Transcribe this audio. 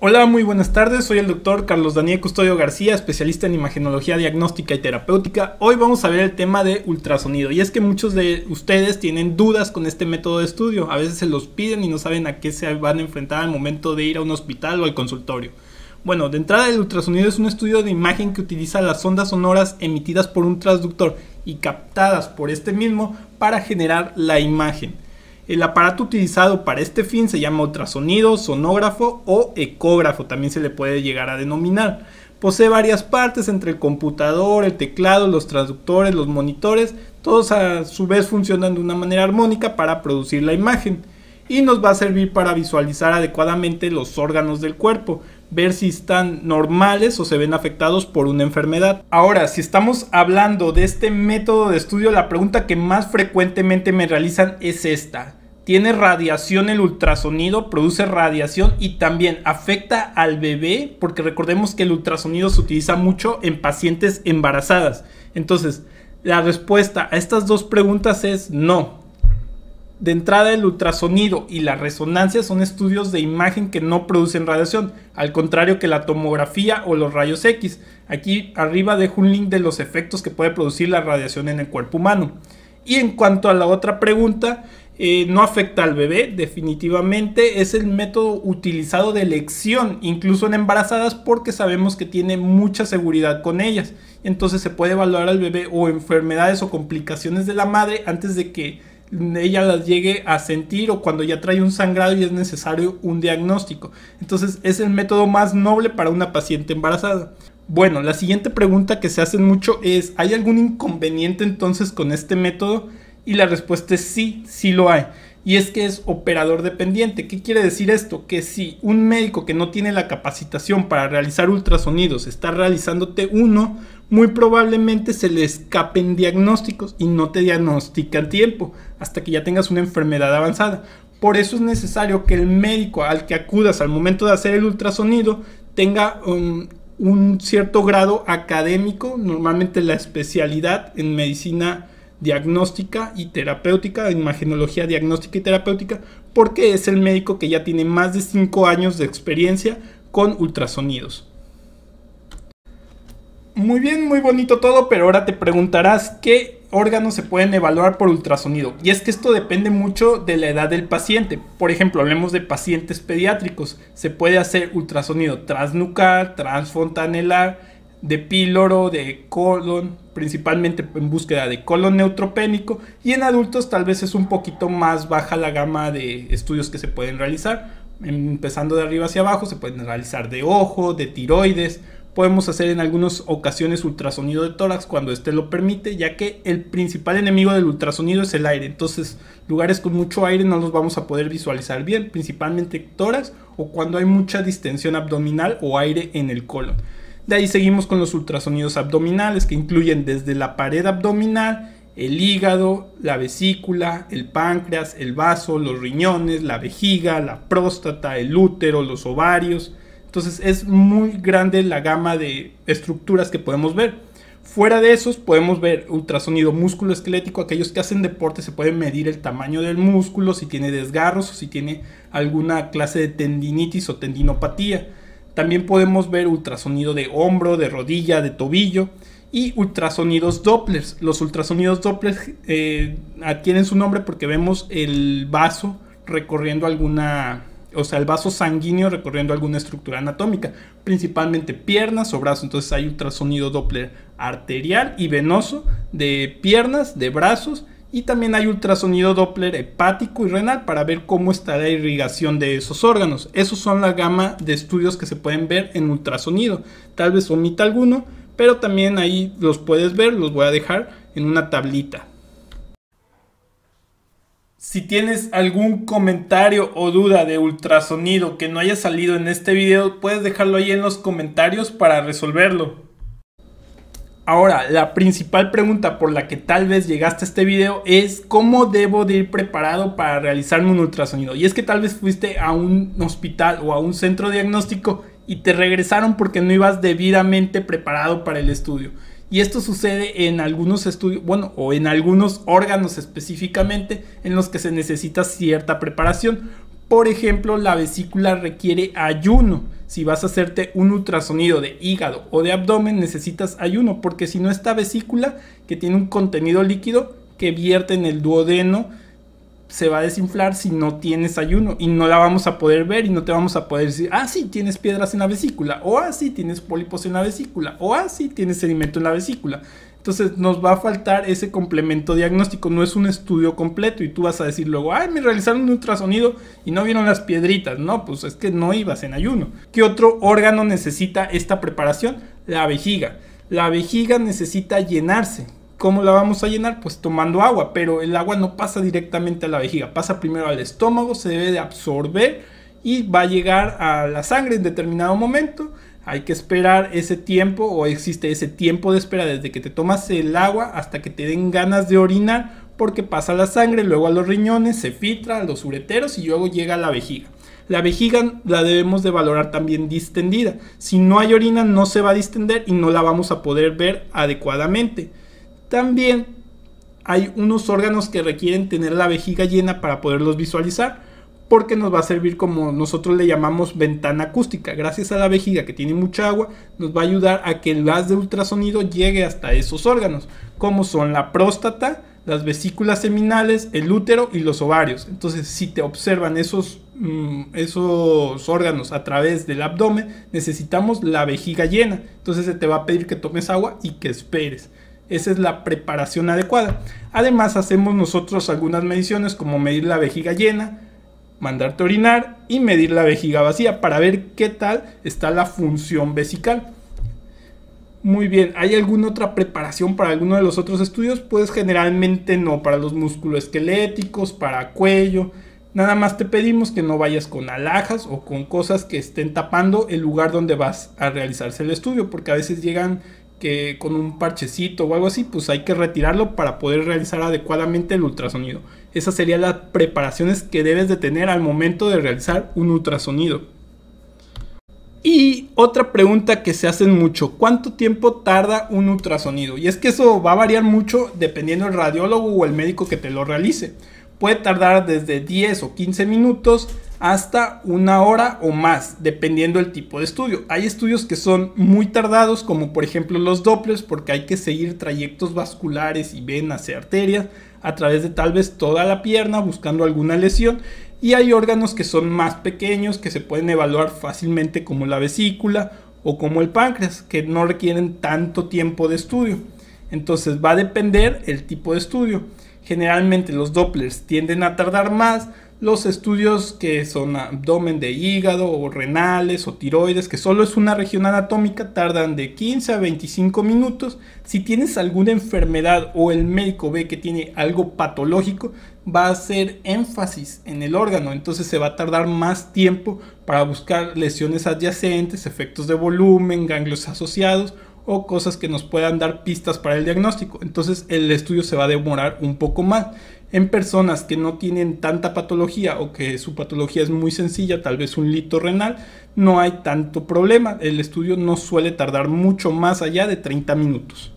Hola, muy buenas tardes, soy el doctor Carlos Daniel Custodio García, especialista en imagenología diagnóstica y terapéutica. Hoy vamos a ver el tema de ultrasonido, y es que muchos de ustedes tienen dudas con este método de estudio. A veces se los piden y no saben a qué se van a enfrentar al momento de ir a un hospital o al consultorio. Bueno, de entrada, el ultrasonido es un estudio de imagen que utiliza las ondas sonoras emitidas por un transductor y captadas por este mismo para generar la imagen. El aparato utilizado para este fin se llama ultrasonido, sonógrafo o ecógrafo, también se le puede llegar a denominar. Posee varias partes entre el computador, el teclado, los transductores, los monitores, todos a su vez funcionan de una manera armónica para producir la imagen. Y nos va a servir para visualizar adecuadamente los órganos del cuerpo, ver si están normales o se ven afectados por una enfermedad. Ahora, si estamos hablando de este método de estudio, la pregunta que más frecuentemente me realizan es esta: ¿tiene radiación el ultrasonido? ¿Produce radiación y también afecta al bebé? Porque recordemos que el ultrasonido se utiliza mucho en pacientes embarazadas. Entonces, la respuesta a estas dos preguntas es no. De entrada, el ultrasonido y la resonancia son estudios de imagen que no producen radiación, al contrario que la tomografía o los rayos X. Aquí arriba dejo un link de los efectos que puede producir la radiación en el cuerpo humano. Y en cuanto a la otra pregunta, no afecta al bebé, definitivamente es el método utilizado de elección, incluso en embarazadas, porque sabemos que tiene mucha seguridad con ellas. Entonces se puede evaluar al bebé o enfermedades o complicaciones de la madre antes de que ella las llegue a sentir o cuando ya trae un sangrado y es necesario un diagnóstico. Entonces es el método más noble para una paciente embarazada. Bueno, la siguiente pregunta que se hacen mucho es: ¿hay algún inconveniente entonces con este método? Y la respuesta es sí, sí lo hay. Y es que es operador dependiente. ¿Qué quiere decir esto? Que si un médico que no tiene la capacitación para realizar ultrasonidos está realizándote uno, muy probablemente se le escapen diagnósticos y no te diagnostica a tiempo hasta que ya tengas una enfermedad avanzada. Por eso es necesario que el médico al que acudas al momento de hacer el ultrasonido tenga un cierto grado académico, normalmente la especialidad en medicina diagnóstica y terapéutica, en imagenología diagnóstica y terapéutica, porque es el médico que ya tiene más de 5 años de experiencia con ultrasonidos. Muy bien, muy bonito todo, pero ahora te preguntarás qué órganos se pueden evaluar por ultrasonido. Y es que esto depende mucho de la edad del paciente. Por ejemplo, hablemos de pacientes pediátricos. Se puede hacer ultrasonido transnucal, transfontanelar, de píloro, de colon, principalmente en búsqueda de colon neutropénico, y en adultos tal vez es un poquito más baja la gama de estudios que se pueden realizar. Empezando de arriba hacia abajo, se pueden realizar de ojo, de tiroides. Podemos hacer en algunas ocasiones ultrasonido de tórax cuando este lo permite, ya que el principal enemigo del ultrasonido es el aire. Entonces, lugares con mucho aire no los vamos a poder visualizar bien, principalmente tórax o cuando hay mucha distensión abdominal o aire en el colon. De ahí seguimos con los ultrasonidos abdominales, que incluyen desde la pared abdominal, el hígado, la vesícula, el páncreas, el vaso, los riñones, la vejiga, la próstata, el útero, los ovarios. Entonces es muy grande la gama de estructuras que podemos ver. Fuera de esos podemos ver ultrasonido músculo-esquelético. Aquellos que hacen deporte se pueden medir el tamaño del músculo, si tiene desgarros o si tiene alguna clase de tendinitis o tendinopatía. También podemos ver ultrasonido de hombro, de rodilla, de tobillo y ultrasonidos Doppler. Los ultrasonidos Doppler adquieren su nombre porque vemos el vaso recorriendo el vaso sanguíneo recorriendo alguna estructura anatómica, principalmente piernas o brazos. Entonces hay ultrasonido Doppler arterial y venoso de piernas, de brazos, y también hay ultrasonido Doppler hepático y renal para ver cómo está la irrigación de esos órganos. Esos son la gama de estudios que se pueden ver en ultrasonido. Tal vez omita alguno, pero también ahí los puedes ver, los voy a dejar en una tablita. Si tienes algún comentario o duda de ultrasonido que no haya salido en este video, puedes dejarlo ahí en los comentarios para resolverlo. Ahora, la principal pregunta por la que tal vez llegaste a este video es: ¿cómo debo de ir preparado para realizarme un ultrasonido? Y es que tal vez fuiste a un hospital o a un centro diagnóstico y te regresaron porque no ibas debidamente preparado para el estudio. Y esto sucede en algunos estudios, o en algunos órganos específicamente en los que se necesita cierta preparación. Por ejemplo, la vesícula requiere ayuno. Si vas a hacerte un ultrasonido de hígado o de abdomen, necesitas ayuno, porque si no, esta vesícula, que tiene un contenido líquido que vierte en el duodeno, se va a desinflar si no tienes ayuno y no la vamos a poder ver y no te vamos a poder decir, ah, sí, tienes piedras en la vesícula, o ah, sí, tienes pólipos en la vesícula, o ah, sí, tienes sedimento en la vesícula. Entonces nos va a faltar ese complemento diagnóstico, no es un estudio completo y tú vas a decir luego, ay, me realizaron un ultrasonido y no vieron las piedritas. No, pues es que no ibas en ayuno. ¿Qué otro órgano necesita esta preparación? La vejiga. La vejiga necesita llenarse. ¿Cómo la vamos a llenar? Pues tomando agua, pero el agua no pasa directamente a la vejiga, pasa primero al estómago, se debe de absorber y va a llegar a la sangre en determinado momento. Hay que esperar ese tiempo, o existe ese tiempo de espera desde que te tomas el agua hasta que te den ganas de orinar, porque pasa la sangre, luego a los riñones, se filtra a los ureteros y luego llega a la vejiga. La vejiga la debemos de valorar también distendida. Si no hay orina, no se va a distender y no la vamos a poder ver adecuadamente. También hay unos órganos que requieren tener la vejiga llena para poderlos visualizar, porque nos va a servir, como nosotros le llamamos, ventana acústica. Gracias a la vejiga, que tiene mucha agua, nos va a ayudar a que el haz de ultrasonido llegue hasta esos órganos, como son la próstata, las vesículas seminales, el útero y los ovarios. Entonces, si te observan esos órganos a través del abdomen, necesitamos la vejiga llena. Entonces se te va a pedir que tomes agua y que esperes. Esa es la preparación adecuada. Además, hacemos nosotros algunas mediciones, como medir la vejiga llena, mandarte a orinar y medir la vejiga vacía para ver qué tal está la función vesical. Muy bien, ¿hay alguna otra preparación para alguno de los otros estudios? Pues generalmente no, para los musculoesqueléticos, para cuello. Nada más te pedimos que no vayas con alhajas o con cosas que estén tapando el lugar donde vas a realizarse el estudio, porque a veces llegan que con un parchecito o algo así, pues hay que retirarlo para poder realizar adecuadamente el ultrasonido. Esas serían las preparaciones que debes de tener al momento de realizar un ultrasonido. Y otra pregunta que se hacen mucho, ¿cuánto tiempo tarda un ultrasonido? Y es que eso va a variar mucho dependiendo del radiólogo o el médico que te lo realice. Puede tardar desde 10 o 15 minutos hasta una hora o más, dependiendo del tipo de estudio. Hay estudios que son muy tardados, como por ejemplo los Dopplers, porque hay que seguir trayectos vasculares y venas y arterias a través de tal vez toda la pierna buscando alguna lesión. Y hay órganos que son más pequeños, que se pueden evaluar fácilmente, como la vesícula o como el páncreas, que no requieren tanto tiempo de estudio. Entonces va a depender el tipo de estudio. Generalmente los Dopplers tienden a tardar más. Los estudios que son abdomen de hígado o renales o tiroides, que solo es una región anatómica, tardan de 15 a 25 minutos. Si tienes alguna enfermedad o el médico ve que tiene algo patológico, va a hacer énfasis en el órgano, entonces se va a tardar más tiempo para buscar lesiones adyacentes, efectos de volumen, ganglios asociados o cosas que nos puedan dar pistas para el diagnóstico. Entonces el estudio se va a demorar un poco más. En personas que no tienen tanta patología o que su patología es muy sencilla, tal vez un lito renal, no hay tanto problema. El estudio no suele tardar mucho más allá de 30 minutos.